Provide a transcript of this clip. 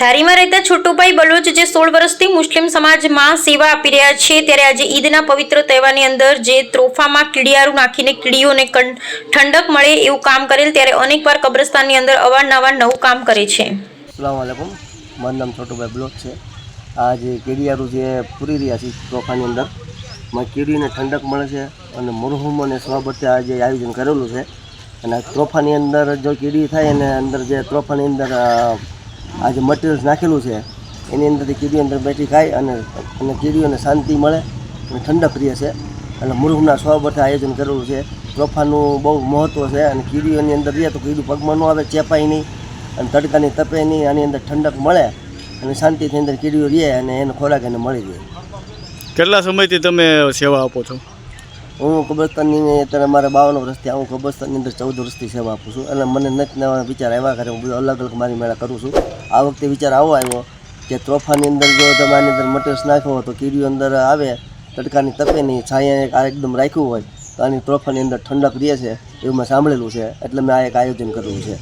ધારીમાં રહેતા છોટુભાઈ બલોચ જે 16 વર્ષથી મુસ્લિમ સમાજમાં સેવા આપી રહ્યા છે ત્યારે આજે ઈદના પવિત્ર તહેવારની અંદર જે ત્રોફામાં કીડિયારું નાખીને કીડીઓને ઠંડક મળે એવું કામ કરેલ ત્યારે અનેકવાર કબ્રસ્તાનની અંદર અવારનવાર નવું કામ કરે છે। अस्सलाम वालेकुम, મારું નામ છોટુભાઈ બ્લોક છે। આ જે કેડિયારું જે પૂરી રહ્યા છે તોફાની અંદર માં કીડીને ઠંડક મળે છે અને મરહુમ અને સ્વાબતે આ જે આયોજન કરેલું છે અને તોફાની અંદર જો કીડી થાય અને અંદર જે તોફાની અંદર આ જે મટીરિયલ્સ નાખેલું છે એની અંદરથી કીડીઓ અંદર બેઠી ખાય અને કીડીઓને શાંતિ મળે અને ઠંડક રહે છે અને મરહુમના સ્વાબતે આયોજન કરેલું છે। તોફાનું બહુ મહત્ત્વ છે અને કીડીઓની અંદર રહે તો કીડું પગમાં ન આવે, ચેપાય નહીં અને તડકાની તપે નહીં, આની અંદર ઠંડક મળે અને શાંતિથી અંદર કીડીઓ રહે અને એને ખોરાક એને મળી રહે। કેટલા સમયથી તમે સેવા આપો છો? હું કબ્રસ્તાનની અત્યારે મારે 52 વર્ષથી હું કબ્રસ્તાનની અંદર 14 વર્ષથી સેવા આપું છું અને મને નવા વિચાર આવ્યા કરે હું બધું અલગ અલગ મારી મેળા કરું છું। આ વખતે વિચાર આવો આવ્યો કે તોફાની અંદર જો તમે આની અંદર મટીરિયલ્સ નાખ્યો તો કીડીઓ અંદર આવે, તડકાની તપે નહીં, છાયા એકદમ રાખ્યું હોય તો આની તોફાની અંદર ઠંડક રહે છે એવું મેં સાંભળેલું છે એટલે મેં આ એક આયોજન કરેલું છે।